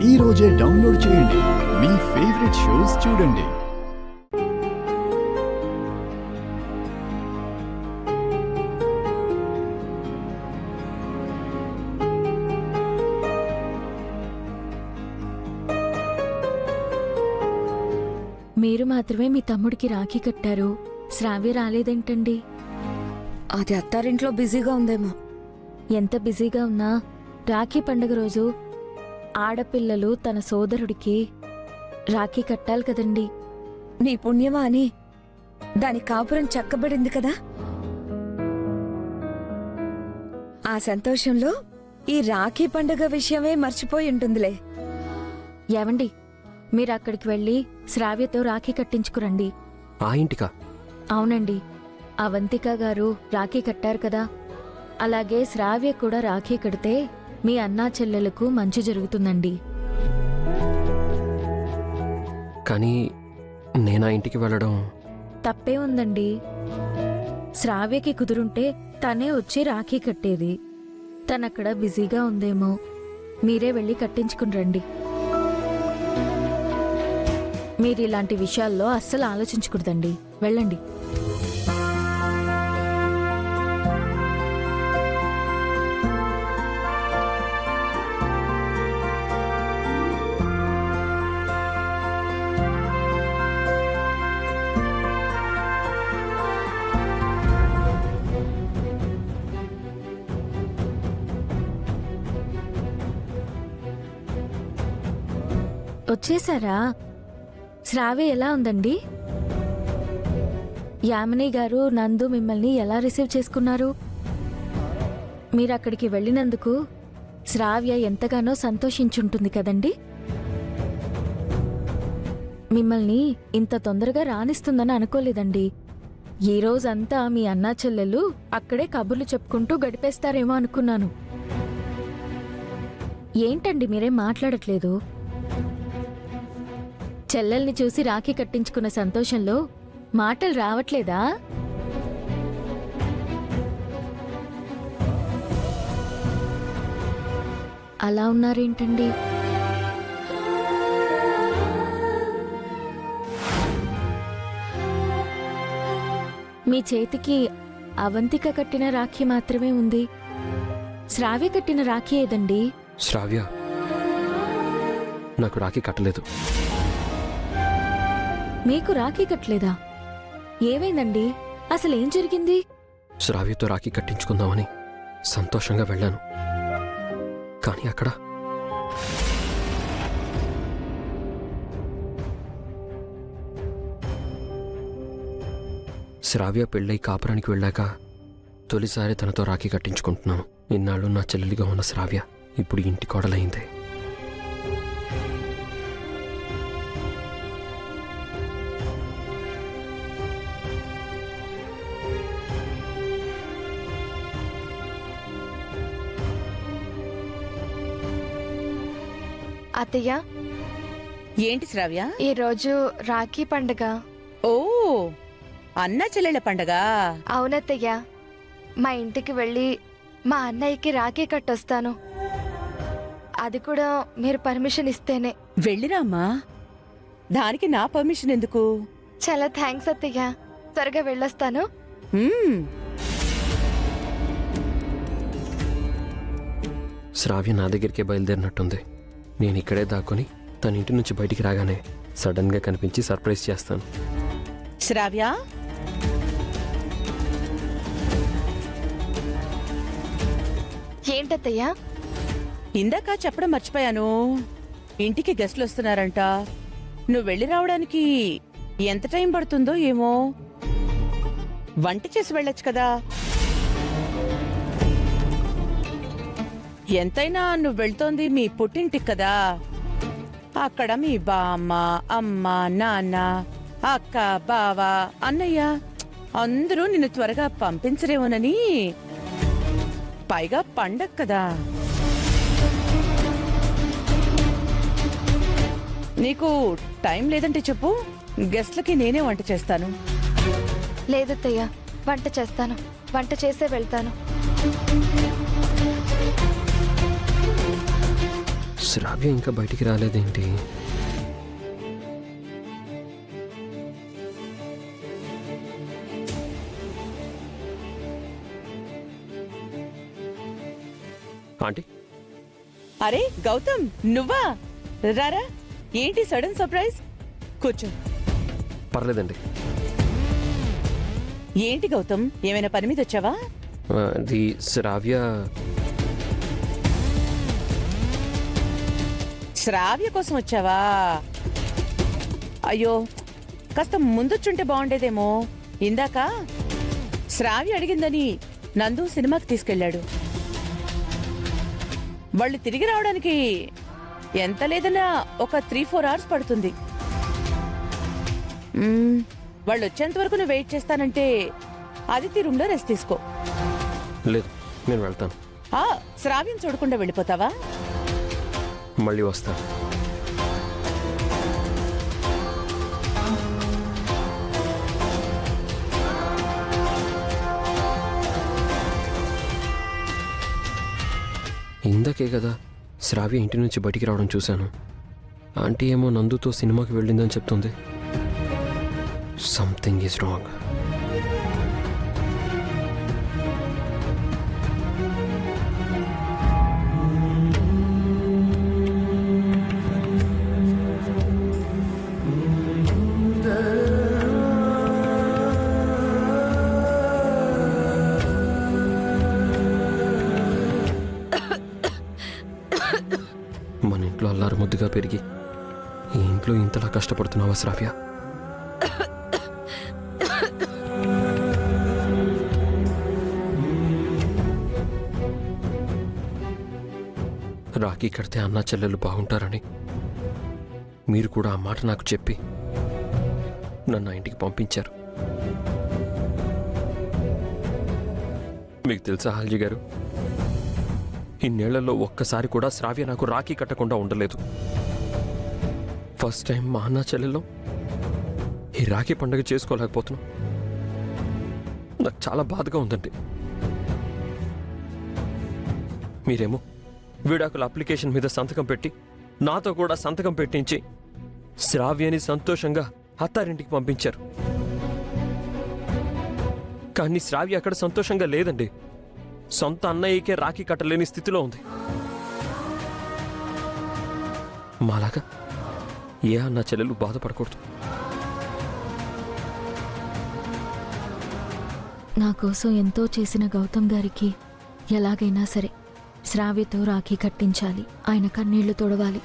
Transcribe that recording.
ఈ రోజే డౌన్లోడ్ చేయండి. మీ ఫేవరెట్ షోస్ చూడండి. మీరు మాత్రమే మీ తమ్ముడికి రాఖీ కట్టారు. శ్రావ్య రాలేదేంటండి? అది అత్తారింట్లో బిజీగా ఉందేమో. ఎంత బిజీగా ఉన్నా రాఖీ పండుగ రోజు ఆడపిల్లలు తన సోదరుడికి రాఖీ కట్టాలి కదండి. నీ పుణ్యమా అని దాని కాపురం చక్కబడింది కదా. ఆ సంతోషంలో ఈ రాఖీ పండుగ విషయమే మర్చిపోయి ఉంటుందిలే. ఏవండి, మీరు అక్కడికి వెళ్ళి శ్రావ్యతో రాఖీ కట్టించుకురండి. ఆ ఇంటికా? అవునండి, అవంతిక గారు రాఖీ కట్టారు కదా, అలాగే శ్రావ్య కూడా రాఖీ కడితే మీ అన్నా చెల్లెలకు మంచి జరుగుతుందండి. కానీ నేను ఆ ఇంటికి వెళ్ళడం తప్పే ఉందండి. శ్రావ్యకి కుదురుంటే తనే వచ్చి రాఖీ కట్టేది. తనక్కడ బిజీగా ఉందేమో. మీరే వెళ్ళి కట్టించుకుని రండి. మీరు ఇలాంటి విషయాల్లో అస్సలు ఆలోచించకూడదండి. వెళ్ళండి. వచ్చేసారా? శ్రావ్య ఎలా ఉందండి? యామిని గారు, నందు మిమ్మల్ని ఎలా రిసీవ్ చేసుకున్నారు? మీరక్కడికి వెళ్ళినందుకు శ్రావ్య ఎంతగానో సంతోషించుంటుంది కదండి. మిమ్మల్ని ఇంత తొందరగా రానిస్తుందని అనుకోలేదండి. ఈ రోజంతా మీ అన్నా చెల్లెలు అక్కడే కబుర్లు చెప్పుకుంటూ గడిపేస్తారేమో అనుకున్నాను. ఏంటండి మీరేం మాట్లాడట్లేదు? చెల్లెల్ని చూసి రాఖీ కట్టించుకున్న సంతోషంలో మాటలు రావట్లేదా? అలా ఉన్నారేంటండి? మీ చేతికి అవంతిక కట్టిన రాఖీ మాత్రమే ఉంది. శ్రావ్య కట్టిన రాఖీ ఏదండి? శ్రావ్య నాకు రాఖీ కట్టలేదు. మీకు రాఖీ కట్టలేదా? ఏమైందండి? అసలేం జరిగింది? శ్రావ్యతో రాఖీ కట్టించుకుందామని సంతోషంగా వెళ్ళాను. కానీ అక్కడ శ్రావ్య పెళ్ళై కాపురానికి వెళ్ళాక తొలిసారి తనతో రాఖీ కట్టించుకుంటున్నాను. ఇన్నాళ్ళు నా చెల్లెలిగా ఉన్న శ్రావ్య ఇప్పుడు ఇంటి కోడలైందే. అత్తయ్య, ఏంటి శ్రావ్య? ఈరోజు రాఖీ పండుగ. ఓ, అన్న చెల్లెళ్ళ పండగ. అవునత్తయ్య, మా ఇంటికి వెళ్ళి మా అన్నయ్యకి రాఖీ కట్టొస్తాను. అది కూడా మీరు పర్మిషన్ ఇస్తేనే. వెళ్ళిరామ్మా, దానికి నా పర్మిషన్ ఎందుకు? చాలా థ్యాంక్స్ అత్తయ్య. త్వరగా వెళ్ళొస్తాను. శ్రావ్య నా దగ్గరికే బయలుదేరినట్టుంది. నేను ఇక్కడే దాక్కుని తన ఇంటి నుంచి బయటికి రాగానే సడన్ గా కనిపించి సర్ప్రైజ్ చేస్తాను. శ్రావ్య, ఏంటత్తయ్య? ఇందాక చెప్పడం మర్చిపోయాను. ఇంటికి గెస్ట్లు వస్తున్నారంట. నువ్వు వెళ్ళి రావడానికి ఎంత టైం పడుతుందో ఏమో. వంట చేసి వెళ్ళొచ్చు కదా. ఎంతైనా నువ్వు వెళ్తోంది మీ పుట్టింటికి కదా. అక్కడ మీ బామ్మ, అమ్మ, నాన్న, అక్క, బావ, అన్నయ్య అందరూ నిన్ను త్వరగా పంపించరేమోనని. పైగా పండగ కదా. నీకు టైం లేదంటే చెప్పు, గెస్ట్లకి నేనే వంట చేస్తాను. లేదత్తయ్య, వంట చేస్తాను. వంట చేసే వెళ్తాను. శ్రావ్య ఇంకా బయటికి రాలేదేంటి? ఆంటీ, అరే గౌతమ్, నువ్వా? రారా, ఏంటి సడన్ సర్ప్రైజ్? కూర్చో. పర్లేదండి. ఏంటి గౌతమ్, ఏమైనా పని మీద వచ్చావా? అది శ్రావ్య శ్రావ్య కోసం వచ్చావా? అయ్యో, కాస్త ముందొచ్చుంటే బాగుండేదేమో. ఇందాక శ్రావ్య అడిగిందని నందు సినిమాకి తీసుకెళ్ళాడు. వాళ్ళు తిరిగి రావడానికి ఎంత లేదన్నా ఒక 3-4 అవర్స్ పడుతుంది. వాళ్ళు వచ్చేంత వరకు నువ్వు వెయిట్ చేస్తానంటే ఆదిత్య రూమ్లో రెస్ట్ తీసుకో. లేదు, నేను వెళ్తాను. శ్రావ్యం చూడకుండా వెళ్ళిపోతావా? మళ్ళీ వస్తాను. ఇందాకే కదా శ్రావ్య ఇంటి నుంచి బయటికి రావడం చూశాను. ఆంటీ ఏమో నందుతో సినిమాకి వెళ్ళిందని చెప్తుంది. Something is wrong. మన ఇంట్లో అల్లారు ముద్దుగా పెరిగి ఈ ఇంట్లో ఇంతలా కష్టపడుతున్నావా శ్రావ్య? రాఖీ కడితే అన్నా చెల్లెలు బాగుంటారని మీరు కూడా ఆ మాట నాకు చెప్పి నన్ను ఇంటికి పంపించారు. మీకు తెలుసా హాల్జీ గారు, ఇన్నేళ్లలో ఒక్కసారి కూడా శ్రావ్య నాకు రాఖీ కట్టకుండా ఉండలేదు. ఫస్ట్ టైం మా అన్న చెల్లెల్లో ఈ రాఖీ పండుగ చేసుకోలేకపోతున్నాం. నాకు చాలా బాధగా ఉందండి. మీరేమో విడాకుల అప్లికేషన్ మీద సంతకం పెట్టి నాతో కూడా సంతకం పెట్టించి శ్రావ్యని సంతోషంగా అత్తారింటికి పంపించారు. కానీ శ్రావ్య అక్కడ సంతోషంగా లేదండి. సొంత అన్నయ్యకే రాఖీ కట్టలేని స్థితిలో ఉంది. మాలాగా ఏ అన్న చెల్లెలు బాధపడకూడదు. నా కోసం ఎంతో చేసిన గౌతమ్ గారికి ఎలాగైనా సరే శ్రావ్యతో రాఖీ కట్టించాలి. ఆయన కన్నీళ్లు తొడవాలి.